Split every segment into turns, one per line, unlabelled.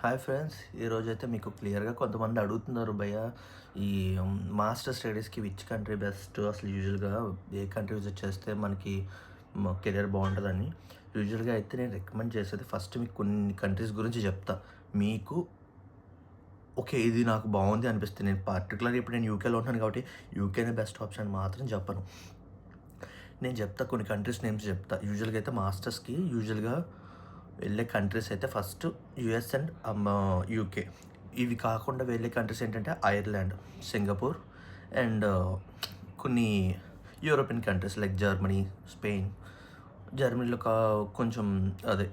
Hi friends, ఈరోజైతే మీకు క్లియర్గా కొంతమంది అడుగుతున్నారు భయ్య, ఈ మాస్టర్ స్టడీస్కి విచ్ కంట్రీ బెస్ట్, అసలు యూజువల్గా ఏ కంట్రీ విజిట్ చేస్తే మనకి కెరియర్ బాగుంటుందని. యూజువల్గా అయితే నేను రికమెండ్ చేసేది ఫస్ట్ మీకు కొన్ని కంట్రీస్ గురించి చెప్తా. మీకు ఓకే ఇది నాకు బాగుంది అనిపిస్తే, నేను పర్టికులర్గా ఇప్పుడు నేను యూకేలో ఉంటున్నాను కాబట్టి యూకేనే బెస్ట్ ఆప్షన్ మాత్రం చెప్పను. నేను చెప్తా, కొన్ని కంట్రీస్ నేమ్స్ చెప్తా. యూజువల్గా అయితే మాస్టర్స్కి యూజువల్గా వెళ్ళే కంట్రీస్ అయితే ఫస్ట్ యుఎస్ అండ్ యూకే. ఇవి కాకుండా వెళ్ళే కంట్రీస్ ఏంటంటే ఐర్లాండ్, సింగపూర్ అండ్ కొన్ని European countries like Germany, Spain. జర్మనీలో కొంచెం అదే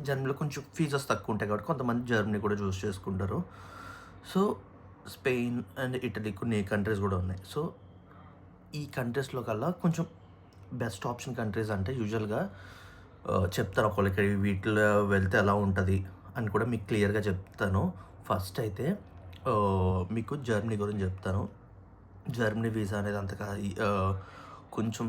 జర్మనీలో కొంచెం ఫీజెస్ తక్కువ ఉంటాయి కాబట్టి కొంతమంది జర్మనీ కూడా చూస్ చేసుకుంటారు. సో స్పెయిన్ అండ్ ఇటలీ కొన్ని కంట్రీస్ కూడా ఉన్నాయి. సో ఈ కంట్రీస్లో కల్లా కొంచెం బెస్ట్ ఆప్షన్ కంట్రీస్ అంటే యూజువల్గా చెప్తాను. ఒకళ్ళకి వీటిలో వెళ్తే ఎలా ఉంటుంది అని కూడా మీకు క్లియర్గా చెప్తాను. ఫస్ట్ అయితే మీకు జర్మనీ గురించి చెప్తాను. జర్మనీ వీసా అనేది అంతగా కొంచెం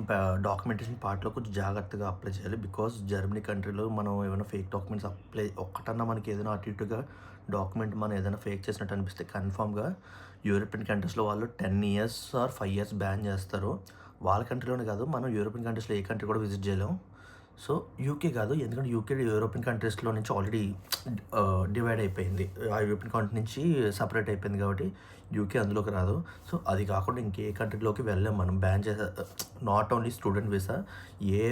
డాక్యుమెంటేషన్ పార్ట్లో కొంచెం జాగ్రత్తగా అప్లై చేయాలి. బికాజ్ జర్మనీ కంట్రీలో మనం ఏమైనా ఫేక్ డాక్యుమెంట్స్ అప్లై ఒక్కటన్నా మనకి ఏదైనా అటు ఇటుగా డాక్యుమెంట్ మనం ఏదైనా ఫేక్ చేసినట్టు అనిపిస్తే కన్ఫామ్గా యూరోపియన్ కంట్రీస్లో వాళ్ళు 10 ఇయర్స్ ఆర్ 5 ఇయర్స్ బ్యాన్ చేస్తారు. వాళ్ళ కంట్రీలోనే కాదు, మనం యూరోపియన్ కంట్రీస్లో ఏ కంట్రీ కూడా విజిట్ చేయలేం. సో యూకే కాదు, ఎందుకంటే యూకే యూరోపియన్ కంట్రీస్లో నుంచి ఆల్రెడీ డివైడ్ అయిపోయింది. ఆ యూరోపియన్ కంట్రీ నుంచి సపరేట్ అయిపోయింది కాబట్టి యూకే అందులోకి రాదు. సో అది కాకుండా ఇంకే కంట్రీలోకి వెళ్ళాం మనం. బ్యాన్ చేసే not only student visa, A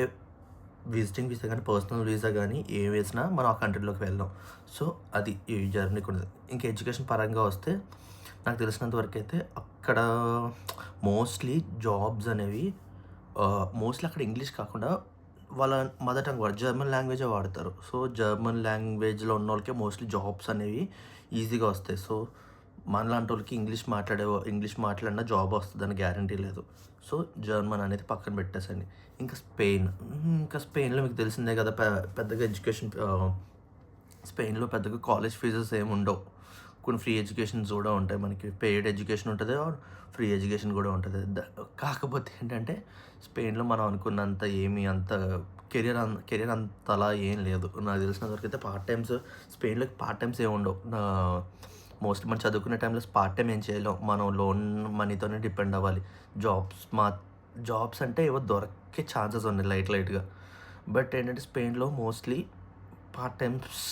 visiting visa కానీ పర్సనల్ వీసా కానీ ఏ వేసినా మనం ఆ కంట్రీలోకి వెళ్ళాం. సో అది ఈ జర్మనీకి ఉండదు. ఇంకా ఎడ్యుకేషన్ పరంగా వస్తే నాకు తెలిసినంత వరకు అయితే అక్కడ మోస్ట్లీ జాబ్స్ అనేవి మోస్ట్లీ అక్కడ ఇంగ్లీష్ కాకుండా వాళ్ళ మదర్ టంగ్ జర్మన్ లాంగ్వేజే వాడతారు. సో జర్మన్ లాంగ్వేజ్లో ఉన్న వాళ్ళకే మోస్ట్లీ జాబ్స్ అనేవి ఈజీగా వస్తాయి. సో మనలాంటి వాళ్ళకి ఇంగ్లీష్ మాట్లాడినా జాబ్ వస్తుందని గ్యారంటీ లేదు. సో జర్మన్ అనేది పక్కన పెట్టేసండి. ఇంకా స్పెయిన్లో మీకు తెలిసిందే కదా, పెద్దగా ఎడ్యుకేషన్ స్పెయిన్లో పెద్దగా కాలేజ్ ఫీజెస్ ఏమి ఉండవు. కొన్ని ఫ్రీ ఎడ్యుకేషన్స్ కూడా ఉంటాయి. మనకి పెయిడ్ ఎడ్యుకేషన్ ఉంటుంది, ఫ్రీ ఎడ్యుకేషన్ కూడా ఉంటుంది. కాకపోతే ఏంటంటే స్పెయిన్లో మనం అనుకున్నంత అంత కెరియర్ అంతలా ఏం లేదు. నాకు తెలిసినంత వరకు అయితే స్పెయిన్లో పార్ట్ టైమ్స్ ఏమి ఉండవు. మోస్ట్లీ మనం చదువుకునే టైంలో పార్ట్ టైం ఏం చేయలేం. మనం లోన్ మనీతోనే డిపెండ్ అవ్వాలి. జాబ్స్ అంటే ఏవో దొరికే ఛాన్సెస్ ఉన్నాయి లైట్గా. బట్ ఏంటంటే స్పెయిన్లో మోస్ట్లీ పార్ట్ టైమ్స్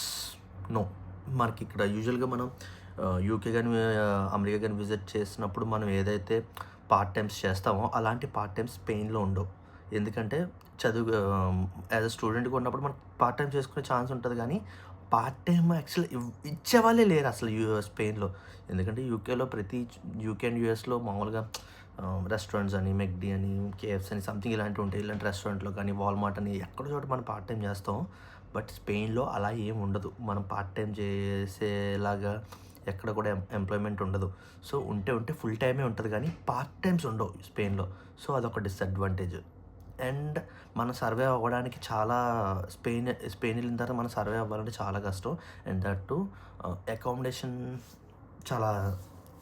నో. మనకి ఇక్కడ యూజువల్గా మనం యూకే కానీ అమెరికా కానీ విజిట్ చేసినప్పుడు మనం ఏదైతే పార్ట్ టైమ్స్ చేస్తామో అలాంటి పార్ట్ టైమ్స్ స్పెయిన్లో ఉండవు. ఎందుకంటే యాజ్ అ స్టూడెంట్గా ఉన్నప్పుడు మనం పార్ట్ టైం చేసుకునే ఛాన్స్ ఉంటుంది, కానీ పార్ట్ టైం యాక్చువల్లీ ఇచ్చేవాళ్ళే లేరు అసలు స్పెయిన్లో. ఎందుకంటే యూకే అండ్ యూఎస్లో మామూలుగా రెస్టారెంట్స్ అని, మెక్డీ అని, కేఎఫ్సీ అని సంథింగ్ ఇలాంటివి ఉంటాయి. ఇలాంటి రెస్టారెంట్లో కానీ వాల్మార్ట్ అని ఎక్కడో చోట మనం పార్ట్ టైం చేస్తాం. బట్ స్పెయిన్లో అలా ఏం ఉండదు. మనం పార్ట్ టైం చేసేలాగా ఎక్కడ కూడా ఎంప్లాయ్మెంట్ ఉండదు. సో ఉంటే ఫుల్ టైమే ఉంటుంది, కానీ పార్ట్ టైమ్స్ ఉండవు స్పెయిన్లో. సో అదొక డిసడ్వాంటేజ్. అండ్ మనం సర్వే అవ్వడానికి చాలా స్పెయిన్ వెళ్ళిన తర్వాత మనం సర్వే అవ్వాలంటే చాలా కష్టం. అండ్ దట్ టు అకామిడేషన్ చాలా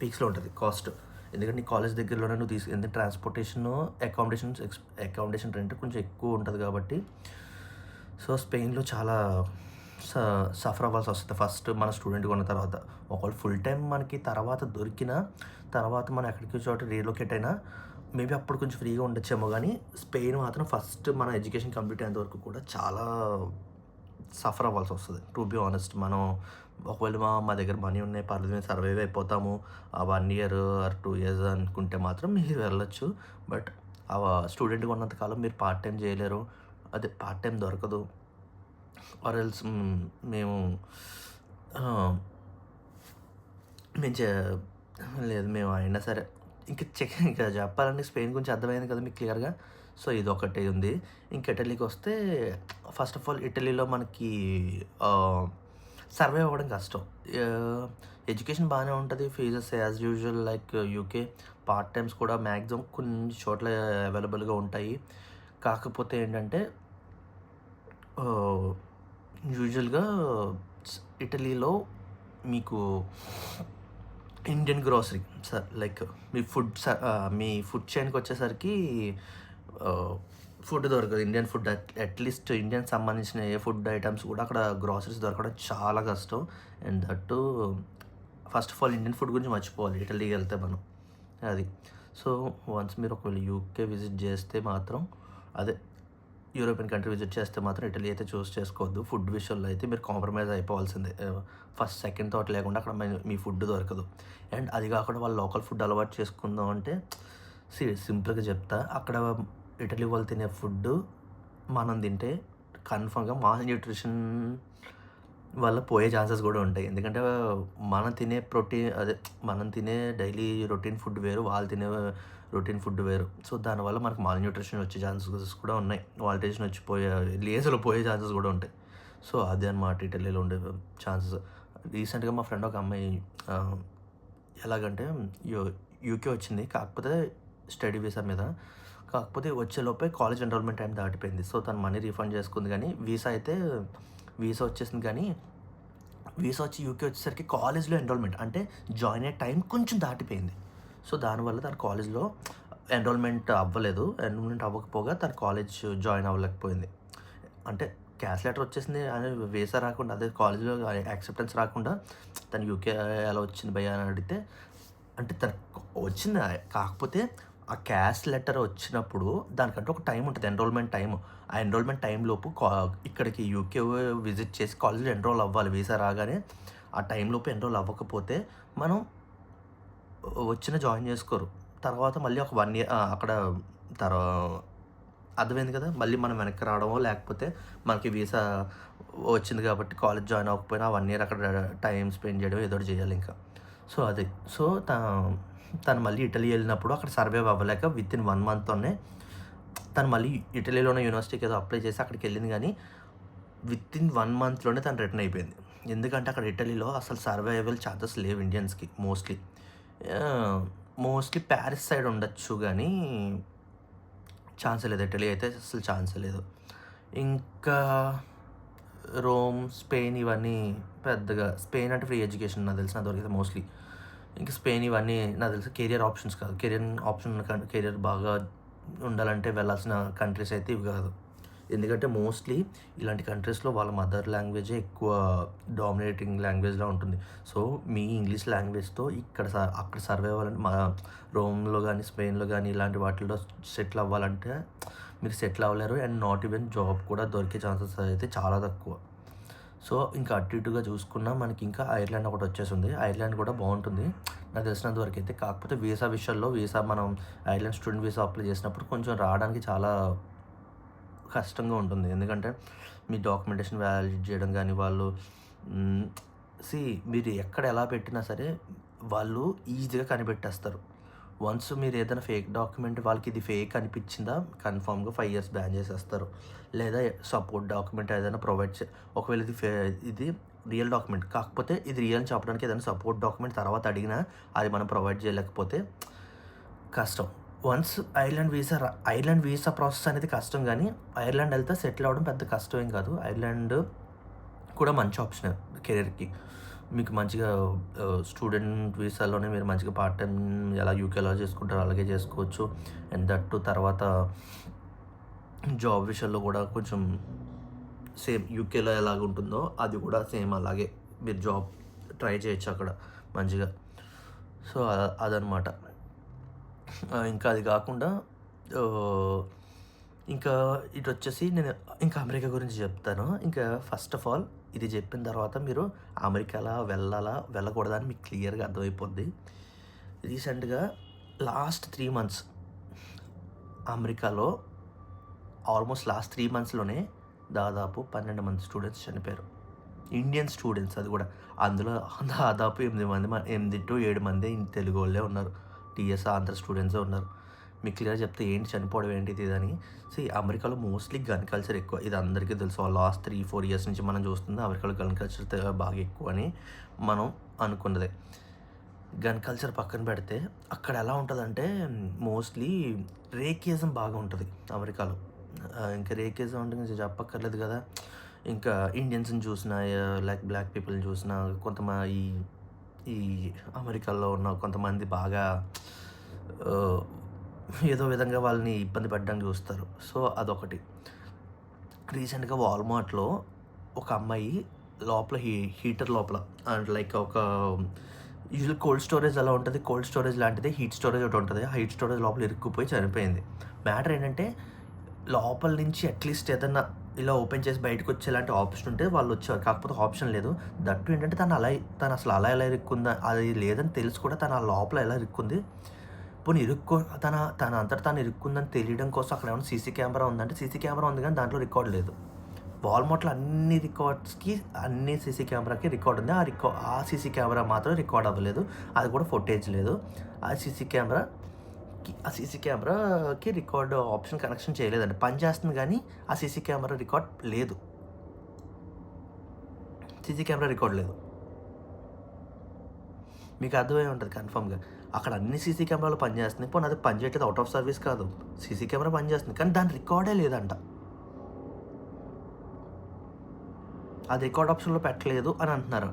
పీక్స్లో ఉంటుంది కాస్ట్. ఎందుకంటే నీ కాలేజ్ దగ్గరలోనే నువ్వు ఎందుకంటే ట్రాన్స్పోర్టేషన్, అకామిడేషన్ రెంట్ కొంచెం ఎక్కువ ఉంటుంది కాబట్టి. సో స్పెయిన్లో చాలా సఫర్ అవ్వాల్సి వస్తుంది ఫస్ట్ మన స్టూడెంట్గా ఉన్న తర్వాత. ఒకవేళ ఫుల్ టైం మనకి తర్వాత మనం ఎక్కడికి చోట రీలొకేట్ అయినా మేబీ అప్పుడు కొంచెం ఫ్రీగా ఉండొచ్చేమో, కానీ స్పెయిన్ మాత్రం ఫస్ట్ మన ఎడ్యుకేషన్ కంప్లీట్ అయ్యేంత వరకు కూడా చాలా సఫర్ అవ్వాల్సి వస్తుంది. టు బీ ఆనెస్ట్, మనం ఒకవేళ మా దగ్గర మనీ ఉన్నాయి, పర్లేదు మేము సర్వైవ్ అయిపోతాము 1 ఇయర్ ఆర్ 2 ఇయర్స్ అనుకుంటే మాత్రం మీరు వెళ్ళొచ్చు. బట్ స్టూడెంట్గా ఉన్నంతకాలం మీరు పార్ట్ టైం చేయలేరు, అదే పార్ట్ టైం దొరకదు. ఆర్ ఎల్స్ మేము లేదు మేము అయినా సరే ఇంకా చెప్పాలంటే స్పెయిన్ గురించి అర్థమైంది కదా మీకు క్లియర్గా. సో ఇదొకటి ఉంది. ఇంక ఇటలీకి వస్తే ఫస్ట్ ఆఫ్ ఆల్ ఇటలీలో మనకి సర్వే అవ్వడం కష్టం. ఎడ్యుకేషన్ బాగానే ఉంటుంది, fees as usual like UK. Part times కూడా మ్యాక్సిమం కొన్ని చోట్ల అవైలబుల్గా ఉంటాయి. కాకపోతే ఏంటంటే యూజువల్గా ఇటలీలో మీకు ఇండియన్ గ్రోసరీ లైక్ మీ ఫుడ్ చైన్కి వచ్చేసరికి ఫుడ్ దొరకదు. ఇండియన్ ఫుడ్ అట్‌లీస్ట్ ఇండియన్ సంబంధించిన ఏ ఫుడ్ ఐటెమ్స్ కూడా అక్కడ గ్రోసరీస్ దొరకడం చాలా కష్టం. And that first of all Indian food గురించి మర్చిపోవాలి ఇటలీకి వెళ్తే మనం. అది. సో, వన్స్ మీరు ఒకవేళ యూకే విజిట్ చేస్తే మాత్రం అదే యూరోపియన్ కంట్రీ విజిట్ చేస్తే మాత్రం ఇటలీ అయితే చూస్ చేసుకోవద్దు. ఫుడ్ విషయంలో అయితే మీరు కాంప్రమైజ్ అయిపోవాల్సిందే. ఫస్ట్, సెకండ్ థాట్ లేకుండా అక్కడ మీ ఫుడ్ దొరకదు. అండ్ అది కాకుండా వాళ్ళు లోకల్ ఫుడ్ అలవాటు చేసుకుందాం అంటే సింపుల్‌గా చెప్తా. అక్కడ ఇటలీ వాళ్ళు తినే ఫుడ్డు మనం తింటే కన్ఫర్మ్‌గా మాల్ న్యూట్రిషన్ వల్ల పోయే ఛాన్సెస్ కూడా ఉంటాయి. ఎందుకంటే మనం తినే డైలీ రొటీన్ ఫుడ్ వేరు. వాళ్ళు తినే రొటీన్ ఫుడ్ వేరు. సో, దానివల్ల మనకు మాల్ న్యూట్రిషన్ వచ్చే ఛాన్సెస్ కూడా ఉన్నాయి. వాల్టేషన్ వచ్చి లేజర్‌లో పోయే ఛాన్సెస్ కూడా ఉంటాయి. సో, అదే అనమాట ఇటలీలో ఉండే ఛాన్సెస్. రీసెంట్‌గా మా ఫ్రెండ్ ఒక అమ్మాయి ఆహ్, ఎలాగంటే యూ యూకే వచ్చింది. కాకపోతే స్టడీ వీసా మీద. కాకపోతే వచ్చేలోపే కాలేజ్ ఎన్రోల్‌మెంట్ టైం దాటిపోయింది. సో, తను మనీ రీఫండ్ చేసుకుంది గానీ, వీసా వచ్చేసింది కానీ, వీసా వచ్చి యూకే వచ్చేసరికి కాలేజ్‌లో ఎన్రోల్‌మెంట్ అంటే జాయిన్ అయ్యే టైం కొంచెం దాటిపోయింది. సో, దానివల్ల తను కాలేజ్‌లో ఎన్రోల్‌మెంట్ అవ్వలేదు. ఎన్రోల్‌మెంట్ అవ్వకపోగా తను కాలేజ్ జాయిన్ అవ్వలేకపోయింది. అంటే క్యాస్ట్ లెటర్ వచ్చేసింది అని వీసా రాకుండా, అదే కాలేజ్‌లో యాక్సెప్టెన్స్ రాకుండా తను యూకే ఎలా వచ్చింది భయ్యా అని అడిగితే, అంటే తనకు వచ్చింది. కాకపోతే ఆ క్యాస్ట్ లెటర్ వచ్చినప్పుడు దానికంటే ఒక టైం ఉంటది. Enrolment time. ఆ ఎన్రోల్‌మెంట్ టైంలోపు ఇక్కడికి యూకే విజిట్ చేసి కాలేజ్‌లో ఎన్రోల్ అవ్వాలి. వీసా రాగానే ఆ టైంలోపు ఎన్రోల్ అవ్వకపోతే మనం జాయిన్ చేసుకోరు. తర్వాత మళ్ళీ ఒక 1 ఇయర్ అక్కడ తర్వా అర్థమైంది కదా! మళ్ళీ మనం వెనక్కి రావడమో, లేకపోతే మనకి వీసా వచ్చింది కాబట్టి కాలేజ్ జాయిన్ అవ్వకపోయినా 1 ఇయర్ అక్కడ టైమ్ స్పెండ్ చేయడం ఏదో ఒకటి చేయాలింకా. సో, అది. సో, తను మళ్ళీ ఇటలీ ఎళ్ళినప్పుడు అక్కడ సర్వైవ్ అవ్వలేక వితిన్ 1 మంత్‌లోనే తను మళ్ళీ ఇటలీలో ఉన్న యూనివర్సిటీకి ఏదో అప్లై చేసి అక్కడికెళ్ళింది గానీ, వితిన్ 1 మంత్‌లోనే తను రిటర్న్ అయిపోయింది. ఎందుకంటే అక్కడ ఇటలీలో అసలు సర్వైవల్ ఛాన్సెస్ లేవు ఇండియన్స్‌కి మోస్ట్‌లీ. ఆహ్, మోస్ట్‌లీ పారిస్ సైడ్ ఉండొచ్చు గానీ, ఛాన్సే లేదు. ఇటలీ అయితే అసలు ఛాన్సే లేదు. ఇంకా రోమ్, స్పెయిన్ ఇవన్నీ పెద్దగా స్పెయిన్ అంటే ఫ్రీ ఎడ్యుకేషన్ నాకు తెలిసినంత వరకైతే మోస్ట్‌లీ. ఇంక స్పెయిన్ ఇవన్నీ నాకు తెలిసి కెరియర్ ఆప్షన్స్ కాదు. కెరియర్ బాగా ఉండాలంటే వెళ్ళాల్సిన కంట్రీస్ అయితే ఇవి కాదు. ఎందుకంటే మోస్ట్‌లీ ఇలాంటి కంట్రీస్‌లో వాళ్ళ మదర్ లాంగ్వేజే ఎక్కువ డామినేటింగ్ లాంగ్వేజ్‌లా ఉంటుంది. సో, మీ ఇంగ్లీష్ లాంగ్వేజ్‌తో అక్కడ సర్వైవ్ అవ్వాలంటే రోమ్‌లో గానీ, స్పెయిన్‌లో గానీ ఇలాంటి వాటిల్లో సెటిల్ అవ్వాలంటే మీరు సెటిల్ అవ్వలేరు. అండ్ నాట్ ఈవెన్ జాబ్ కూడా దొరికే ఛాన్సెస్ అయితే చాలా తక్కువ. సో, ఇంకా అటు ఇటుగా చూసుకున్నా మనకి ఇంకా ఐర్లాండ్ ఒకటి వచ్చేసింది. ఐర్లాండ్ కూడా బావుంటుంది నాకు తెలిసినంత వరకైతే. కాకపోతే వీసా విషయంలో మనం ఐర్లాండ్ స్టూడెంట్ వీసా అప్లై చేసినప్పుడు కొంచెం రావడానికి చాలా కష్టంగా ఉంటుంది. ఎందుకంటే మీ డాక్యుమెంటేషన్ వ్యాలిడేట్ చేయడం గానీ, వాళ్ళు హ్మ్, మీరు ఎక్కడ ఎలా పెట్టినా సరే వాళ్ళు ఈజీగా కనిపెట్టేస్తారు. వన్స్ మీరు ఏదైనా ఫేక్ డాక్యుమెంట్ వాళ్ళకి ఇది ఫేక్ అనిపించిందా కన్ఫర్మ్‌గా 5 ఇయర్స్ బ్యాన్ చేసేస్తారు. లేదా సపోర్ట్ డాక్యుమెంట్ ఏదైనా ఒకవేళ ఇది రియల్ డాక్యుమెంట్ కాకపోతే ఇది రియల్ అని చెప్పడానికి ఏదైనా సపోర్ట్ డాక్యుమెంట్ తర్వాత అడిగినా అది మనం ప్రొవైడ్ చేయలేకపోతే కష్టం. వన్స్ ఐర్లాండ్ వీసా ప్రాసెస్ అనేది కష్టం గానీ, ఐర్లాండ్ ఎళ్తే సెటిల్ అవ్వడం పెద్ద కష్టం ఏం కాదు. ఐర్లాండ్ కూడా మంచి ఆప్షనే కెరియర్‌కి. మీకు మంచిగా స్టూడెంట్ వీసాలోనే మీరు మంచిగా పార్ట్ టైమ్ ఎలా యూకేలో చేసుకుంటారో అలాగే చేసుకోవచ్చు. అండ్ దట్ టూ తర్వాత జాబ్ విషయంలో కూడా కొంచెం సేమ్ యూకేలో ఎలాగుంటుందో అది కూడా సేమ్ అలాగే మీరు జాబ్ ట్రై చేయొచ్చు అక్కడ మంచిగా. సో, అదనమాట. ఇంకా అది కాకుండా ఆహ్, ఇంకా ఇటొచ్చేసి నేను ఇంకా అమెరికా గురించి చెప్తాను. ఇంకా ఫస్ట్ ఆఫ్ ఆల్ ఇది చెప్పిన తర్వాత మీరు అమెరికాలా వెళ్ళకూడదా అని మీకు క్లియర్‌గా అర్థమైపోద్ది. రీసెంట్‌గా లాస్ట్ 3 మంత్స్ అమెరికాలో లాస్ట్ 3 మంత్స్‌లోనే దాదాపు 12 మంది స్టూడెంట్స్ చనిపోయారు. ఇండియన్ స్టూడెంట్స్ అది కూడా. అందులో దాదాపు 8-7 మందే తెలుగోళ్ళే ఉన్నారు. టీఎస్ ఆంధ్ర స్టూడెంట్సే ఉన్నారు. మీకు క్లియర్‌గా చెప్తే ఏంటి చనిపోవడం ఏంటిది ఇదని. అమెరికాలో మోస్ట్‌లీ గన్ కల్చర్ ఎక్కువ. ఇది అందరికీ తెలుసు. లాస్ట్ 3-4 ఇయర్స్ నుంచి మనం చూస్తుంది అమెరికాలో గన్ కల్చర్ బాగా ఎక్కువ అని మనం అనుకున్నదే. గన్ కల్చర్ పక్కన పెడితే అక్కడ ఎలా ఉంటదంటే మోస్ట్‌లీ రేకిజం బాగా ఉంటది అమెరికాలో. ఇంకా రేకిజం అంటే కొంచెం చెప్పక్కర్లేదు కదా! ఇంకా ఇండియన్స్‌ని చూసినా లైక్ బ్లాక్ పీపుల్‌ని చూసినా ఈ ఈ అమెరికాలో ఉన్న కొంతమంది బాగా ఆహ్, ఏదో విధంగా వాళ్ళని ఇబ్బంది పెట్టడానికి చూస్తారు. సో, అదొకటి. రీసెంట్‌గా వాల్మార్ట్‌లో ఒక అమ్మాయి లోపల హీటర్ లోపల లైక్ ఒక యూజువల్ కోల్డ్ స్టోరేజ్ ఎలా ఉంటది, కోల్డ్ స్టోరేజ్ లాంటిదే హీట్ స్టోరేజ్ ఒకటుంటది. ఆ హీట్ స్టోరేజ్ లోపల ఇరుక్కుపోయి చనిపోయింది. మ్యాటర్ ఏంటంటే, లోపల నుంచి అట్‌లీస్ట్ ఏదన్నా ఇలా ఓపెన్ చేసి బయటకొచ్చేలాంటి ఆప్షన్ ఉంటే వాళ్ళొచ్చేవారు. కాకపోతే ఆప్షన్ లేదు. దట్ టూ ఏంటంటే తనసలు అలా ఎలా ఇరుక్కుందా, అది లేదని తెలిసి కూడా తను ఆ లోపల ఎలా ఇరుక్కుంది. పోనీ తన అంతట తాను ఇరుక్కుందని తెలియడం కోసం అక్కడ ఏమైనా సీసీ కెమెరా ఉందంటే, సీసీ కెమెరా ఉంది గానీ దాంట్లో రికార్డ్ లేదు. వాల్మార్ట్‌లో అన్ని సీసీ కెమెరాకి రికార్డ్ ఉంది. ఆ సీసీ కెమెరా మాత్రం రికార్డ్ అవ్వలేదు. అది కూడా ఫుటేజ్ లేదు. ఆ సీసీ కెమెరాకి రికార్డ్ ఆప్షన్ కనెక్షన్ చేయలేదండి. పనిచేస్తుంది గానీ, ఆ సీసీ కెమెరా రికార్డ్ లేదు. సీసీ కెమెరా రికార్డ్ లేదు. మీకు అర్థమై ఉంటది కన్ఫర్మ్‌గా. అక్కడ అన్ని సీసీ కెమెరాలు పనిచేస్తున్నాయి. పోనీ అది పనిచేయట్లేదు, ఔట్ ఆఫ్ సర్వీస్ కాదు. సీసీ కెమెరా పనిచేస్తుంది. కానీ దాని రికార్డే లేదంట. అది రికార్డ్ ఆప్షన్‌లో పెట్టలేదు అని అంటున్నారు.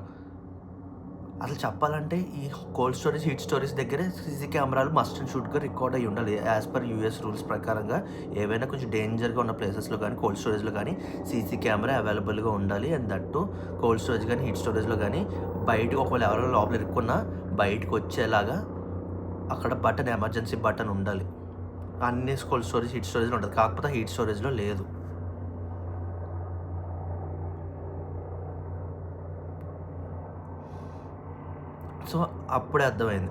అసలు చెప్పాలంటే ఈ కోల్డ్ స్టోరేజ్, హీట్ స్టోరేజ్ దగ్గరే సీసీ కెమెరాలు మస్ట్ అండ్ షుడ్‌గా రికార్డ్ అయ్యి ఉండాలి. యాస్ పర్ యూఎస్ రూల్స్ ప్రకారంగా ఏవైనా కొంచెం డేంజర్‌గా ఉన్న ప్లేసెస్‌లో గానీ, కోల్డ్ స్టోరేజ్‌లో గానీ సీసీ కెమెరా అవైలబుల్‌గా ఉండాలి. And that two cold storage గానీ, హీట్ స్టోరేజ్‌లో గానీ బయటకి ఒకవేళ ఎవరైనా లోపల ఇరుక్కున్నా బయటకొచ్చేలాగా అక్కడ ఎమర్జెన్సీ బటన్ ఉండాలి. అన్ని కోల్డ్ స్టోరేజ్, హీట్ స్టోరేజ్‌లో ఉంటది. కాకపోతే హీట్ స్టోరేజ్‌లో లేదు. సో, అప్పుడే అర్థమైంది.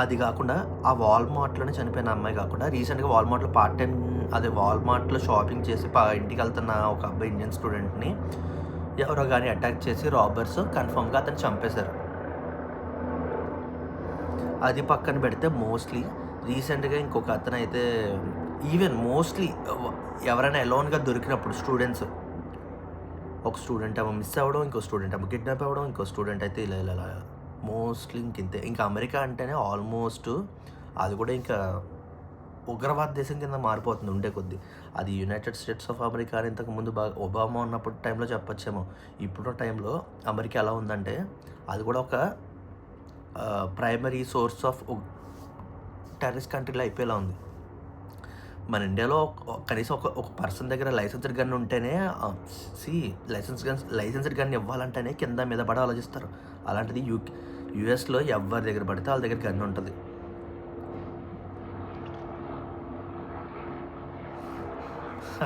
అది గాకుండా ఆ వాల్మార్ట్‌లోనే చనిపోయిన అమ్మాయి గాకుండా రీసెంట్‌గా వాల్మార్ట్‌లో వాల్మార్ట్‌లో షాపింగ్ చేసి ఇంటికెళ్తున్న ఒక అబ్బాయి ఇండియన్ స్టూడెంట్‌ని ఎవరో గాని అటాక్ చేసి రాబర్స్ కన్ఫర్మ్‌గా అతన్ని చంపేశారు. అది పక్కన పెడితే మోస్ట్‌లీ రీసెంట్‌గా ఇంకొక అతనైతే ఈవెన్ మోస్ట్‌లీ ఎవరైనా ఎలోన్‌గా దొరికినప్పుడు ఒక స్టూడెంట్ ఏమో మిస్ అవ్వడం, ఇంకో స్టూడెంట్ ఏమో కిడ్నాప్ అవ్వడం, ఇంకో స్టూడెంట్ అయితే ఇలా మోస్ట్‌లీ ఇంకింతే. ఇంకా అమెరికా అంటేనే ఆల్మోస్ట్ అది కూడా ఇంకా ఉగ్రవాద దేశం కింద మారిపోతుంది ఉండే కొద్దీ. అది యునైటెడ్ స్టేట్స్ ఆఫ్ అమెరికా అని ఇంతకుముందు ఒబామా ఉన్నప్పుడు టైంలో చెప్పొచ్చేమో. ఇప్పుడున్న టైంలో అమెరికా ఎలా ఉందంటే, అది కూడా ఒక ప్రైమరీ సోర్స్ ఆఫ్ టెర్రరిస్ట్ కంట్రీలో అయిపోయేలా ఉంది. మన ఇండియాలో కనీసం ఒక పర్సన్ దగ్గర లైసెన్స్డ్ గన్ ఉంటేనే లైసెన్స్డ్ గన్ ఇవ్వాలంటేనే కింద మీద పడి ఆలోచిస్తారు. అలాంటిది యూఎస్‌లో ఎవరి దగ్గర పడితే వాళ్ళ దగ్గర గన్ ఉంటది.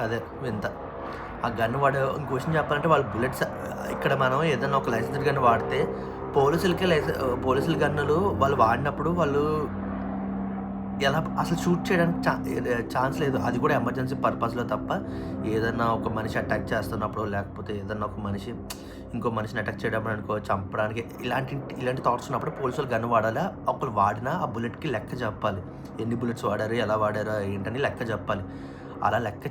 అదే వింత. ఆ గన్ ఇంకో విషయం చెప్పాలంటే వాళ్ళు బుల్లెట్స్ ఇక్కడ మనం ఏదైనా ఒక లైసెన్స్డ్ గన్ వాడితే పోలీసుల గన్నులు వాళ్ళు వాడినప్పుడు వాళ్ళు ఎలా అసలు షూట్ చేయడానికి ఛాన్స్ లేదు. అది కూడా ఎమర్జెన్సీ పర్పస్‌లో తప్ప ఏదన్నా ఒక మనిషి అటాక్ చేస్తున్నప్పుడు, లేకపోతే ఏదన్నా ఒక మనిషి ఇంకో మనిషిని అటాక్ చేయడం అనుకో, చంపడానికి ఇలాంటి థాట్స్ ఉన్నప్పుడు పోలీసులు గన్ వాడాలా? ఒకళ్ళు వాడినా ఆ బుల్లెట్‌కి లెక్క చెప్పాలి. ఎన్ని బుల్లెట్స్ వాడారు? ఎలా వాడారు? ఏంటని లెక్క చెప్పాలి. అలా లెక్క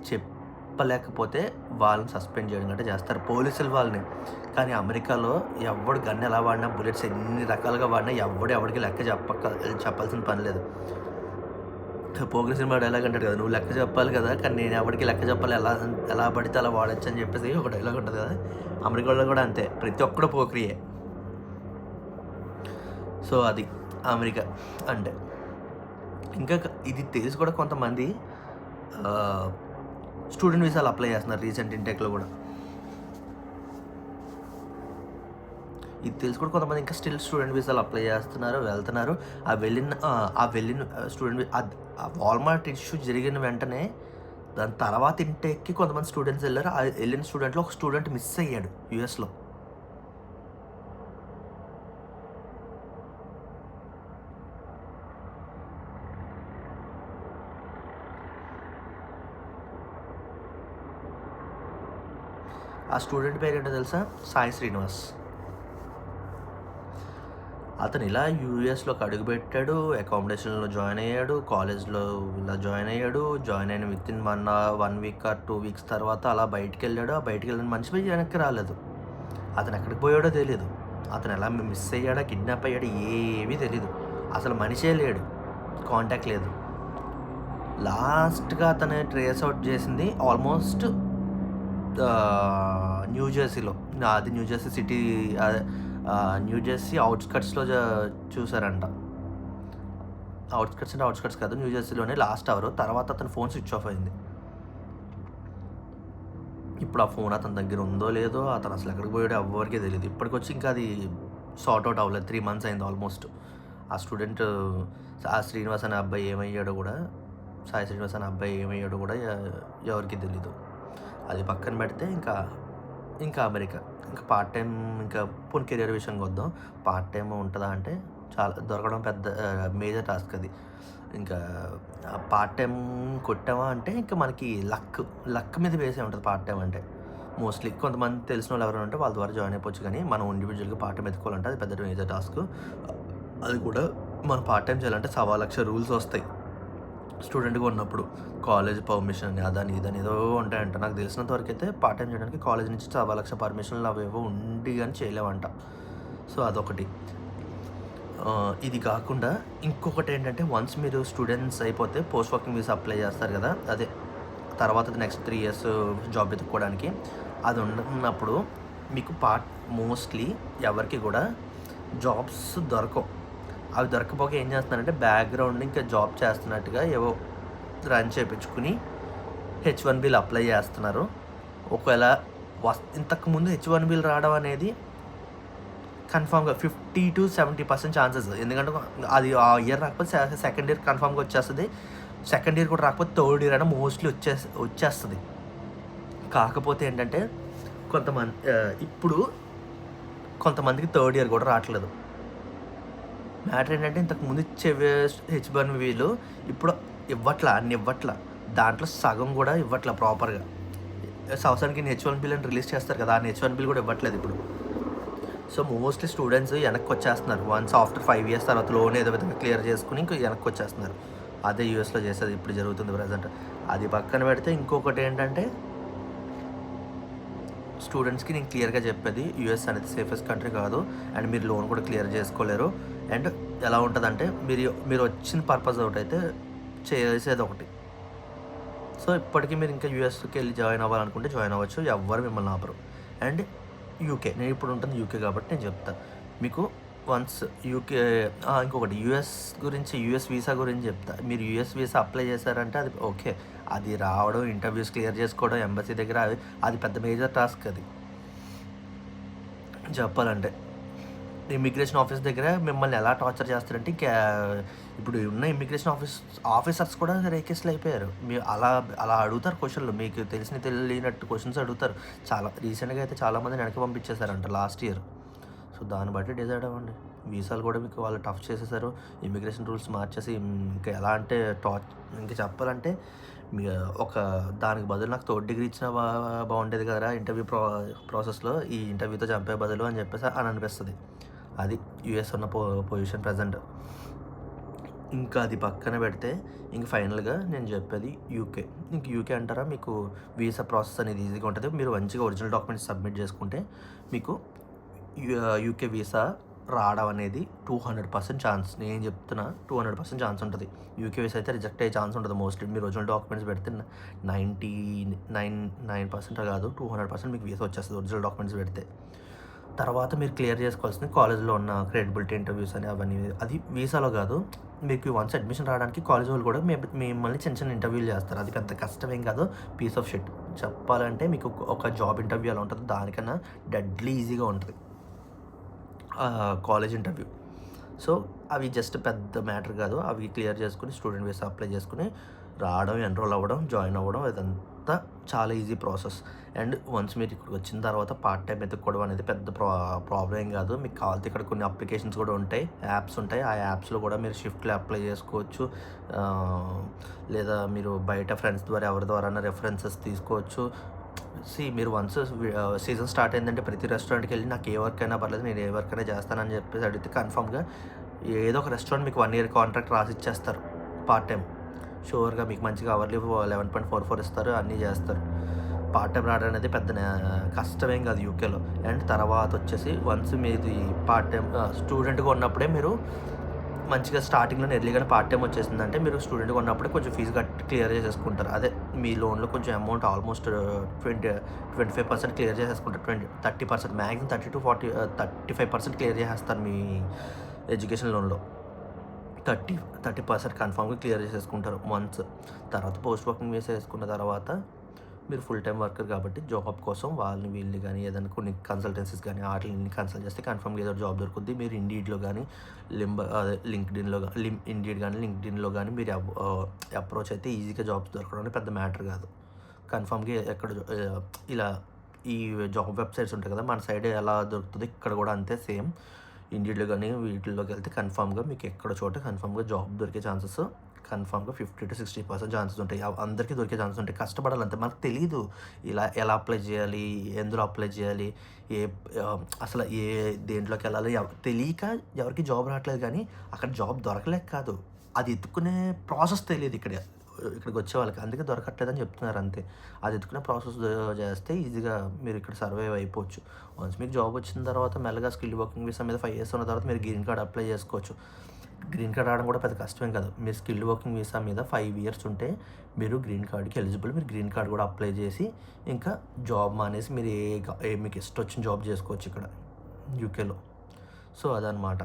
చెప్పలేకపోతే వాళ్ళని సస్పెండ్ చేయడం గట్టా చేస్తారు పోలీసులు వాళ్ళని. కానీ అమెరికాలో ఎవడు గన్ ఎలా వాడినా, బుల్లెట్స్ ఎన్ని రకాలుగా వాడినా ఎవడికి లెక్క చెప్పాల్సిన పని లేదు. పోకిరి సినిమా డైలాగ్ అంటాడు కదా, నువ్వు లెక్క చెప్పాలి కదా, కానీ నేను ఎవరికి లెక్క చెప్పాలి, ఎలా పడితే అలా వాడచ్చు అని చెప్పేసి ఒక డైలాగ్ ఉంటుంది కదా. అమెరికాలో కూడా అంతే, ప్రతి ఒక్కడు పోకిరియే. సో అది అమెరికా అంటే. ఇంకా ఇది తెలిసి కూడా కొంతమంది స్టూడెంట్ వీసాలు అప్లై చేస్తున్నారు రీసెంట్ ఇంటెక్లో కూడా. ఇది తెలిసి కూడా కొంతమంది ఇంకా స్టిల్ స్టూడెంట్ వీసాలు అప్లై చేస్తున్నారు, వెళ్తున్నారు. ఆ వెళ్ళిన స్టూడెంట్ ఆ వాల్మార్ట్ ఇష్యూ జరిగిన వెంటనే దాని తర్వాత ఇంటేక్కి కొంతమంది స్టూడెంట్స్ వెళ్ళారు. ఆ వెళ్ళిన స్టూడెంట్లో ఒక స్టూడెంట్ మిస్ అయ్యాడు యూఎస్‌లో. ఆ స్టూడెంట్ పేరు ఏంటో తెలుసా? సాయి శ్రీనివాస్. అతను ఇలా యూఎస్‌లోకి అడుగుపెట్టాడు, అకామిడేషన్‌లో జాయిన్ అయ్యాడు, కాలేజ్‌లో ఇలా జాయిన్ అయ్యాడు. జాయిన్ అయిన వితిన్ 1 వీక్ ఆర్ 2 వీక్స్ తర్వాత అలా బయటికెళ్ళాడు. ఆ బయటికెళ్ళిన మనిషి వెనక్కి రాలేదు. అతను ఎక్కడికి పోయాడో తెలీదు. అతను ఎలా మిస్ అయ్యాడా, కిడ్నాప్ అయ్యాడా ఏమీ తెలీదు. అసలు మనిషే లేడు, కాంటాక్ట్ లేదు. లాస్ట్‌గా అతను ట్రేస్ అవుట్ చేసింది ఆల్మోస్ట్ న్యూజెర్సీలో. అది న్యూజెర్సీ సిటీ, న్యూజెర్సీ ఔట్‌స్కట్స్‌లో చూసారంట. అవుట్‌స్కట్స్ అంటే అవుట్‌స్కట్స్ కాదు, న్యూజెర్సీలోనే లాస్ట్ అవర్. తర్వాత అతని ఫోన్ స్విచ్ ఆఫ్ అయింది. ఇప్పుడు ఆ ఫోన్ అతని దగ్గర ఉందో లేదో, అతను అసలు ఎక్కడికి పోయాడో ఎవ్వరికీ తెలీదు. ఇప్పటికొచ్చి ఇంకా అది సార్ట్ అవుట్ అవ్వలేదు. 3 మంత్స్ అయింది ఆల్మోస్ట్. ఆ స్టూడెంట్ ఆ శ్రీనివాస్ అనే అబ్బాయి ఏమయ్యాడో కూడా, సాయి శ్రీనివాస్ అనే అబ్బాయి ఏమయ్యాడో కూడా ఎవరికీ తెలీదు. అది పక్కన పెడితే ఇంకా అమెరికా. ఇంకా పార్ట్ టైం, ఇంకా పోనీ కెరియర్ విషయానికి వద్దాం. పార్ట్ టైమ్ ఉంటదా అంటే చాలా దొరకడం పెద్ద మేజర్ టాస్క్ అది. ఇంకా పార్ట్ టైమ్ కొట్టామా అంటే ఇంకా మనకి లక్ మీద బేసే ఉంటది పార్ట్ టైమ్ అంటే. మోస్ట్‌లీ కొంతమంది తెలిసినోళ్ళు ఎవరైనా ఉంటే వాళ్ళ ద్వారా జాయిన్ అయిపోవచ్చు గానీ, మనం ఇండివిడ్యువల్‌గా పార్ట్ టైమ్ ఎతుక్కోవాలంటే అది పెద్ద మేజర్ టాస్క్. అది కూడా మనం పార్ట్ టైమ్ చేయాలంటే 1,00,000 రూల్స్ వస్తాయి స్టూడెంట్‌గా ఉన్నప్పుడు. కాలేజ్ పర్మిషన్ అని, అదని, ఇదని ఏదో ఉంటాయంట. నాకు తెలిసినంత వరకైతే పార్ట్ టైమ్ చేయడానికి కాలేజ్ నుంచి 1,00,000 పర్మిషన్లు అవేవో ఉండి గానీ చేయలేమంట. సో, అదొకటి. ఇది కాకుండా ఇంకొకటేంటంటే, వన్స్ మీరు స్టూడెంట్స్ అయిపోతే పోస్ట్ వర్కింగ్ వీసా అప్లై చేస్తారు కదా! అదే తర్వాత నెక్స్ట్ 3 ఇయర్స్ జాబ్ వెతుక్కోవడానికి. అది ఉన్నప్పుడు మీకు మోస్ట్‌లీ ఎవరికీ కూడా జాబ్స్ దొరకవు. అవి దొరక్కపోగా ఏం చేస్తున్నారంటే, బ్యాక్‌గ్రౌండ్ ఇంకా జాబ్ చేస్తున్నట్టుగా ఏవో రన్ చేపించుకొని హెచ్-1బీలు అప్లై చేస్తున్నారు. ఒకవేళ ఇంతకుముందు హెచ్-1బీలు రావడం అనేది కన్ఫర్మ్‌గా 50-70% ఛాన్సెస్. ఎందుకంటే అది ఆ ఇయర్ రాకపోతే సెకండ్ ఇయర్ కన్ఫర్మ్‌గా వచ్చేస్తది. సెకండ్ ఇయర్ కూడా రాకపోతే థర్డ్ ఇయర్ అయినా మోస్ట్‌లీ వచ్చేస్తది. కాకపోతే ఏంటంటే ఇప్పుడు కొంతమందికి థర్డ్ ఇయర్ కూడా రావట్లేదు. మ్యాటర్ ఏంటంటే, ఇంతకుముందు ఇచ్చేవే హెచ్-1బీలు ఇప్పుడు అన్ని ఇవ్వట్ల. దాంట్లో సగం కూడా ఇవ్వట్ల ప్రాపర్‌గా. సంవత్సరానికి హెచ్-1బీలు అని రిలీజ్ చేస్తారు కదా! ఆ హెచ్-1బీలు కూడా ఇవ్వట్లేదు ఇప్పుడు. సో, మోస్ట్‌లీ స్టూడెంట్స్ వెనక్కొచ్చేస్తున్నారు. వన్స్ ఆఫ్టర్ 5 ఇయర్స్ తర్వాత లోన్ ఏదో విధంగా క్లియర్ చేసుకొని ఇంక వెనక్కొచ్చేస్తున్నారు. అదే యూఎస్‌లో చేసేది ఇప్పుడు జరుగుతుంది ప్రెజెంట్. అది పక్కన పెడితే ఇంకొకటేంటంటే, స్టూడెంట్స్‌కి నేను క్లియర్‌గా చెప్పేది, యూఎస్ అనేది సేఫెస్ట్ కంట్రీ కాదు. అండ్ మీరు లోన్ కూడా క్లియర్ చేసుకోలేరు. అండ్ ఎలా ఉంటదంటే, మీరు వచ్చిన పర్పస్ ఒకటైతే చేసేది ఒకటి. సో, ఇప్పటికి మీరు ఇంకా యూఎస్‌కి వెళ్ళి జాయిన్ అవ్వాలనుకుంటే జాయిన్ అవ్వచ్చు. ఎవ్వరు మిమ్మల్ని ఆపరు. అండ్ నేను ఇప్పుడు ఉంటుంది యూకే కాబట్టి నేను చెప్తా. మీకు వన్స్ ఇంకొకటి యూఎస్ వీసా గురించి చెప్తా. మీరు యూఎస్ వీసా అప్లై చేశారంటే అది ఓకే. అది రావడం, ఇంటర్వ్యూస్ క్లియర్ చేసుకోవడం ఎంబసీ దగ్గర అది పెద్ద మేజర్ టాస్క్ అది చెప్పాలంటే. ఇమ్మిగ్రేషన్ ఆఫీస్ దగ్గర మిమ్మల్ని ఎలా టార్చర్ చేస్తారంటే, ఇప్పుడు ఉన్న ఇమ్మిగ్రేషన్ ఆఫీసర్స్ కూడా రేకిస్టులు అయిపోయారు. అలా అడుగుతారు క్వశ్చన్లు. మీకు తెలియనట్టు క్వశ్చన్స్ అడుగుతారు. చాలా రీసెంట్‌గా అయితే చాలామందిని వెనక్కి పంపించేశారంట లాస్ట్ ఇయర్. సో, దాన్ని బట్టి డిసైడ్ అవ్వండి. వీసాలు కూడా మీకు వాళ్ళు టఫ్ చేసేసారు. ఇమ్మిగ్రేషన్ రూల్స్ మార్చేసి ఇంకా ఎలా అంటే ఇంకా చెప్పాలంటే, మీ ఒక దానికి బదులు నాకు థర్డ్ డిగ్రీ ఇచ్చినా బాగుండేది కదరా ఇంటర్వ్యూ ప్రాసెస్‌లో, ఈ ఇంటర్వ్యూతో చంపే బదులు అని చెప్పేసి అని అనిపిస్తది. అది యూఎస్ ఉన్న పొజిషన్ ప్రెజెంట్. ఇంకా అది పక్కన పెడితే ఇంక ఫైనల్‌గా నేను చెప్పేది యూకే. ఇంక యూకే అంటారా, మీకు వీసా ప్రాసెస్ అనేది ఈజీగా ఉంటది. మీరు మంచిగా ఒరిజినల్ డాక్యుమెంట్స్ సబ్మిట్ చేసుకుంటే మీకు యూకే వీసా రావడం అనేది 200% ఛాన్స్. నేను చెప్తున్నా 200% ఛాన్స్ ఉంటది. యూకే వీసా అయితే రిజెక్ట్ అయ్యే ఛాన్స్ ఉండదు మోస్ట్లీ. మీరు ఒరిజినల్ డాక్యుమెంట్స్ పెడితే 99% కాదు 200% మీకు వీసా వచ్చేస్తది ఒరిజినల్ డాక్యుమెంట్స్ పెడితే. తర్వాత మీరు క్లియర్ చేసుకోవాల్సింది కాలేజ్‌లో ఉన్న క్రెడిబిలిటీ ఇంటర్వ్యూస్ అని అవన్నీ. అది వీసాలో కాదు. మీకు వన్స్ అడ్మిషన్ రావడానికి కాలేజ్ వాళ్ళు కూడా మిమ్మల్ని చిన్న ఇంటర్వ్యూలు చేస్తారు. అది పెద్ద కష్టమేం కాదు. Piece of shit. చెప్పాలంటే మీకు ఒక జాబ్ ఇంటర్వ్యూ ఎలా ఉంటదో దానికన్నా డెడ్లీ ఈజీగా ఉంటది కాలేజ్ ఇంటర్వ్యూ. సో, అవి జస్ట్ పెద్ద మ్యాటర్ కాదు. అవి క్లియర్ చేసుకొని స్టూడెంట్ వీసా అప్లై చేసుకొని రావడం, ఎన్రోల్ అవ్వడం, జాయిన్ అవ్వడం ఇదంతా చాలా ఈజీ ప్రాసెస్. అండ్ వన్స్ మీరు ఇక్కడికి వచ్చిన తర్వాత పార్ట్ టైం వెతుక్కోవడం అనేది పెద్ద ప్రాబ్లం ఏం కాదు. మీకు కావాలంటే ఇక్కడ కొన్ని అప్లికేషన్స్ కూడా ఉంటాయి, యాప్స్ ఉంటాయి. ఆ యాప్స్‌లో కూడా మీరు షిఫ్ట్‌లు అప్లై చేసుకోవచ్చు. లేదా మీరు బయట ఫ్రెండ్స్ ద్వారా ఎవరి ద్వారైనా రెఫరెన్సెస్ తీసుకోవచ్చు. మీరు వన్స్ సీజన్ స్టార్ట్ అయిందంటే ప్రతి రెస్టారెంట్‌కి వెళ్ళి నాకు ఏ వర్క్ అయినా పర్లేదు, నేను ఏ వర్క్ అయినా చేస్తానని చెప్పేసి అడిగితే కన్ఫర్మ్‌గా ఏదో ఒక రెస్టారెంట్ మీకు 1 ఇయర్ కాంట్రాక్ట్ రాసి ఇచ్చేస్తారు పార్ట్ టైం. షూర్‌గా మీకు మంచిగా అవర్లీ 11.44 ఇస్తారు, అన్నీ చేస్తారు. పార్ట్ టైం రావడం అనేది పెద్ద కష్టమేం కాదు యూకేలో. అండ్ తర్వాత వచ్చేసి వన్స్ మీది పార్ట్ టైం స్టూడెంట్‌గా ఉన్నప్పుడే మీరు మంచిగా స్టార్టింగ్‌లోనే ఎర్లీగానే పార్ట్ టైం వచ్చేసిందంటే మీరు స్టూడెంట్‌గా ఉన్నప్పుడే కొంచెం ఫీజు క్లియర్ చేసేసుకుంటారు. అదే మీ లోన్‌లో కొంచెం అమౌంట్ ఆల్మోస్ట్ 25% క్లియర్ చేసేసుకుంటారు. 30% మ్యాక్సిమం 30-40 35% క్లియర్ చేసేస్తారు మీ ఎడ్యుకేషన్ లోన్‌లో. 30% కన్ఫామ్‌గా క్లియర్ చేసేసుకుంటారు వన్స్. తర్వాత పోస్ట్ వర్కింగ్ వీసా వేసుకున్న తర్వాత మీరు ఫుల్ టైమ్ వర్కర్ కాబట్టి జాబ్ కోసం వాళ్ళని వీళ్ళని గానీ, ఏదైనా కొన్ని కన్సల్టెన్సీస్ గానీ ఆటిల్ని కన్సల్ట్ చేస్తే కన్ఫర్మ్‌గా ఏదో జాబ్ దొరుకుద్ది. మీరు ఇండీడ్‌లో గానీ, లింక్డ్ఇన్‌లో ఇండీడ్ గానీ, లింక్డ్ఇన్‌లో గానీ మీరు అప్రోచ్ అయితే ఈజీగా జాబ్స్ దొరకడం అనేది పెద్ద మ్యాటర్ కాదు. కన్ఫర్మ్‌గా ఇలా ఈ జాబ్ వెబ్‌సైట్స్ ఉంటాయి కదా! మన సైడ్ ఎలా దొరుకుతదో ఇక్కడ కూడా అంతే సేమ్. ఇండీడ్‌లో గానీ వీటిల్లోకి వెళ్తే కన్ఫర్మ్‌గా మీకు ఎక్కడో చోట కన్ఫర్మ్‌గా జాబ్ దొరికే ఛాన్సెస్ కన్ఫర్మ్‌గా 50-60% ఛాన్సెస్ ఉంటాయి. అందరికీ దొరికే ఛాన్సెస్ ఉంటాయి. కష్టపడాలంతే. మనకు తెలీదు ఇలా ఎలా అప్లై చేయాలి? ఎందులో అప్లై చేయాలి? ఏ అసలు దేంట్లోకెళ్ళాలి? తెలియక ఎవరికీ జాబ్ రావట్లేదు కానీ అక్కడ జాబ్ దొరకలేక కాదు. అది ఎతుక్కునే ప్రాసెస్ తెలీదు ఇక్కడికి వచ్చే వాళ్ళకి. అందుకే దొరకట్లేదని చెప్తున్నారు అంతే. అది ఎత్తుకునే ప్రాసెస్ చేస్తే ఈజీగా మీరు ఇక్కడ సర్వైవ్ అయిపోవచ్చు. వన్స్ మీకు జాబ్ వచ్చిన తర్వాత మెల్లగా స్కిల్ వర్కింగ్ వీసా మీద 5 ఇయర్స్ ఉన్న తర్వాత మీరు గ్రీన్ కార్డ్ అప్లై చేసుకోవచ్చు. గ్రీన్ కార్డ్ రావడం కూడా పెద్ద కష్టమేం కాదు. మీరు స్కిల్ వర్కింగ్ వీసా మీద 5 ఇయర్స్ ఉంటే మీరు గ్రీన్ కార్డ్‌కి ఎలిజిబుల్. మీరు గ్రీన్ కార్డ్ కూడా అప్లై చేసి ఇంకా జాబ్ మానేసి మీరు మీకు ఇష్టం వచ్చిన జాబ్ చేసుకోవచ్చు ఇక్కడ యూకేలో. సో అదనమాట.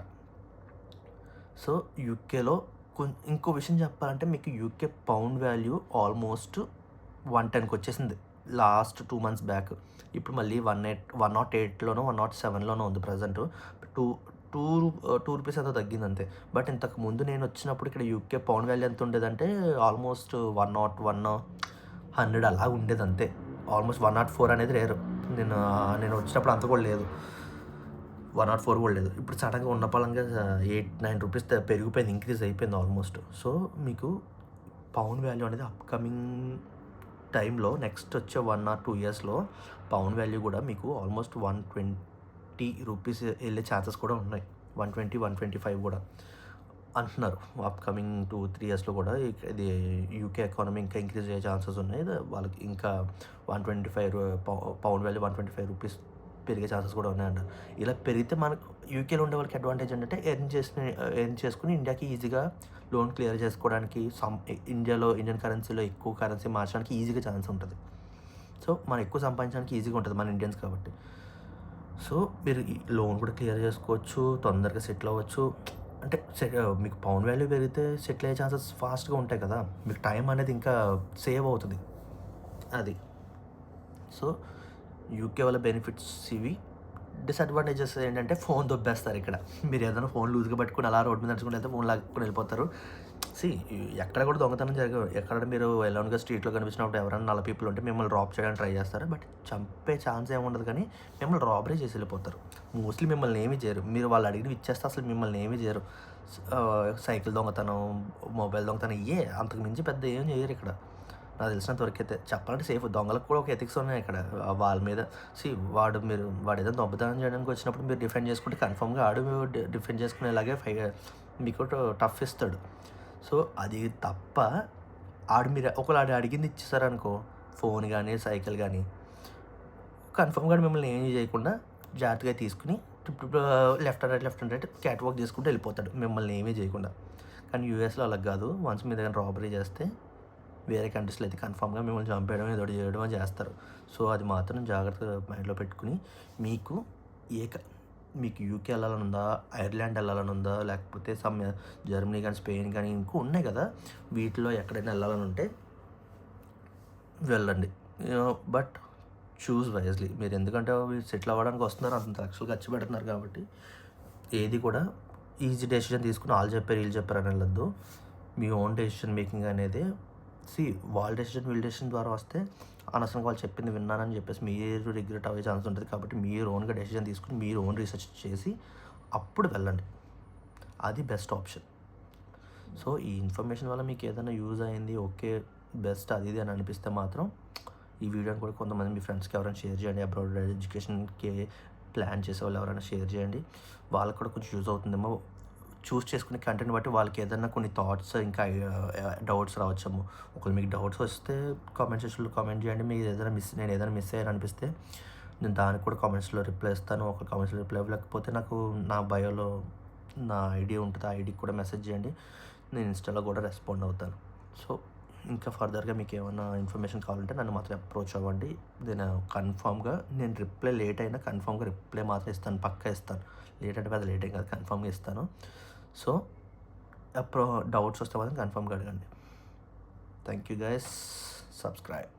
సో యూకేలో ఇంకో విషయం చెప్పాలంటే మీకు యూకే పౌండ్ వాల్యూ ఆల్మోస్ట్ 110కి వచ్చేసింది లాస్ట్ 2 మంత్స్ బ్యాక్. ఇప్పుడు మళ్ళీ 108లోనో 107లోనో ఉంది present. Two two two rupees ఎంతో తగ్గింది అంతే. బట్ ఇంతకు ముందు నేను వచ్చినప్పుడు ఇక్కడ యూకే పౌండ్ వాల్యూ ఎంత ఉండేదంటే ఆల్మోస్ట్ 101, 100 అలా ఉండేది అంతే. ఆల్మోస్ట్ 104 అనేది రేరు. నేను వచ్చినప్పుడు అంత కూడా లేదు. 104 కూడా లేదు. ఇప్పుడు సడన్గా ఉన్న పలంగా 8-9 రూపీస్ పెరిగిపోయింది, ఇంక్రీజ్ అయిపోయింది ఆల్మోస్ట్. సో మీకు పౌండ్ వాల్యూ అనేది అప్కమింగ్ టైంలో నెక్స్ట్ వచ్చే 1 or 2 ఇయర్స్లో పౌండ్ వాల్యూ కూడా మీకు ఆల్మోస్ట్ 120 రూపీస్ వెళ్ళే ఛాన్సెస్ కూడా ఉన్నాయి. 120, 125 కూడా అంటున్నారు. అప్కమింగ్ 2-3 ఇయర్స్లో కూడా ఇది యూకే ఎకానమీ ఇంకా ఇంక్రీజ్ అయ్యే ఛాన్సెస్ ఉన్నాయి. వాళ్ళకి ఇంకా 125 పౌండ్ వాల్యూ 125 రూపీస్ పెరిగే ఛాన్సెస్ కూడా ఉన్నాయంట. ఇలా పెరిగితే మనకు యూకేలో ఉండే వాళ్ళకి అడ్వాంటేజ్ ఏంటంటే ఎర్న్ చేసుకుని ఇండియాకి ఈజీగా లోన్ క్లియర్ చేసుకోవడానికి ఇండియన్ కరెన్సీలో ఎక్కువ కరెన్సీ మార్చడానికి ఈజీగా ఛాన్స్ ఉంటుంది. సో మనం ఎక్కువ సంపాదించడానికి ఈజీగా ఉంటుంది మన ఇండియన్స్ కాబట్టి. సో మీరు ఈ లోన్ కూడా క్లియర్ చేసుకోవచ్చు, తొందరగా సెటిల్ అవ్వచ్చు. అంటే మీకు పౌండ్ వాల్యూ పెరిగితే సెటిల్ అయ్యే ఛాన్సెస్ ఫాస్ట్గా ఉంటాయి కదా. మీకు టైం అనేది ఇంకా సేవ్ అవుతుంది అది. సో యూకే వల్ల బెనిఫిట్స్ ఇవి. డిసడ్వాంటేజెస్ ఏంటంటే ఫోన్ దొబ్బేస్తారు ఇక్కడ. మీరు ఏదైనా ఫోన్ లూజ్గా పట్టుకుని అలా రోడ్డు మీద నడుచుకుంటూ వెళ్తే ఫోన్ లాక్కుని వెళ్ళిపోతారు. ఎక్కడ కూడా దొంగతనం జరగదు. ఎక్కడ మీరు ఎలోన్గా స్ట్రీట్లో కనిపించినప్పుడు ఎవరైనా 4 పీపుల్ ఉంటే మిమ్మల్ని రాబ్ చేయడానికి ట్రై చేస్తారు. బట్ చంపే ఛాన్స్ ఏముండదు కానీ మిమ్మల్ని రాబరీ చేసి వెళ్ళిపోతారు. మోస్ట్లీ మిమ్మల్ని ఏమీ చేయరు. మీరు వాళ్ళు అడిగినవి ఇచ్చేస్తే అసలు మిమ్మల్ని ఏమీ చేయరు. సైకిల్ దొంగతనం, మొబైల్ దొంగతనం అంతకు మించి పెద్ద ఏం చేయరు ఇక్కడ. నాకు తెలిసినంత వరకు అయితే చెప్పాలంటే సేఫ్. దొంగలకు కూడా ఒక ఎథిక్స్ ఉన్నాయి ఇక్కడ వాళ్ళ మీద. వాడు ఏదైనా దొంగతనం చేయడానికి వచ్చినప్పుడు మీరు డిఫెండ్ చేసుకుంటే కన్ఫర్మ్గా డిఫెండ్ చేసుకునేలాగే మీకు టఫ్ ఇస్తాడు. సో అది తప్ప మీరు ఒకవేళ అడిగింది ఇచ్చేసారనుకో, ఫోన్ కానీ సైకిల్ కానీ, కన్ఫర్మ్గా మిమ్మల్ని ఏం చేయకుండా జాగ్రత్తగా తీసుకుని left and right cat walk చేసుకుంటూ వెళ్ళిపోతాడు మిమ్మల్ని ఏమీ చేయకుండా. కానీ యూఎస్లో అలా కాదు. వన్స్ మీ దగ్గర రాబరీ చేస్తే వేరే కంట్రీస్లో అయితే కన్ఫామ్గా మిమ్మల్ని చంపేయడం ఏదో చేయడమో చేస్తారు. సో అది మాత్రం జాగ్రత్తగా మైండ్లో పెట్టుకుని మీకు యూకే వెళ్ళాలని ఉందా, ఐర్లాండ్ వెళ్ళాలని ఉందా, లేకపోతే జర్మనీ కానీ స్పెయిన్ కానీ ఇంకో ఉన్నాయి కదా, వీటిలో ఎక్కడైనా వెళ్ళాలని ఉంటే వెళ్ళండి. But choose wisely. మీరు ఎందుకంటే సెటిల్ అవ్వడానికి వస్తున్నారు, అంత లక్షలు ఖర్చు పెడుతున్నారు కాబట్టి ఏది కూడా ఈజీ డెసిషన్ తీసుకుని వాళ్ళు చెప్పారు వీళ్ళు చెప్పారు అని వెళ్ళొద్దు. మీ ఓన్ డెసిషన్ మేకింగ్ అనేది వాళ్ళ వీళ్ళ డెసిషన్ ద్వారా వస్తే అనవసరంగా వాళ్ళు చెప్పింది విన్నానని చెప్పేసి మీరు రిగ్రెట్ అయ్యే ఛాన్స్ ఉంటుంది. కాబట్టి మీరు ఓన్గా డెసిషన్ తీసుకుని మీరు ఓన్ రీసెర్చ్ చేసి అప్పుడు వెళ్ళండి. అది బెస్ట్ ఆప్షన్. సో ఈ ఇన్ఫర్మేషన్ వల్ల మీకు ఏదైనా యూజ్ అయింది, ఓకే బెస్ట్ అది ఇది అని అనిపిస్తే మాత్రం ఈ వీడియోని కూడా కొంతమంది మీ ఫ్రెండ్స్కి ఎవరైనా షేర్ చేయండి. అబ్రాడ్ ఎడ్యుకేషన్కి ప్లాన్ చేసే వాళ్ళు ఎవరైనా షేర్ చేయండి. వాళ్ళకి కూడా కొంచెం యూజ్ అవుతుందేమో. చూస్ చేసుకునే కంటెంట్ బట్టి వాళ్ళకి ఏదైనా కొన్ని థాట్స్ ఇంకా డౌట్స్ రావచ్చేమో. ఒకవేళ మీకు డౌట్స్ వస్తే కామెంట్ సెక్షన్లో కామెంట్ చేయండి. నేను ఏదైనా మిస్ అయ్యాను అనిపిస్తే నేను దానికి కూడా కామెంట్స్లో రిప్లై ఇస్తాను. ఒక కామెంట్స్లో రిప్లై ఇవ్వలేకపోతే నాకు నా బయోలో నా ఐడి ఉంటుంది, ఆ ఐడికి కూడా మెసేజ్ చేయండి. నేను ఇన్స్టాలో కూడా రెస్పాండ్ అవుతాను. సో ఇంకా ఫర్దర్గా మీకు ఏమైనా ఇన్ఫర్మేషన్ కావాలంటే నన్ను మాత్రం అప్రోచ్ అవ్వండి. కన్ఫామ్గా నేను రిప్లై లేట్ అయినా కన్ఫామ్గా రిప్లై మాత్రం ఇస్తాను, పక్కా ఇస్తాను. లేట్ అంటే పెద్ద లేట్ ఏం కాదు, కన్ఫామ్గా ఇస్తాను. సో డౌట్స్ వస్తే మాత్రం కన్ఫర్మ్గా అడగండి. Thank you guys. సబ్స్క్రైబ్.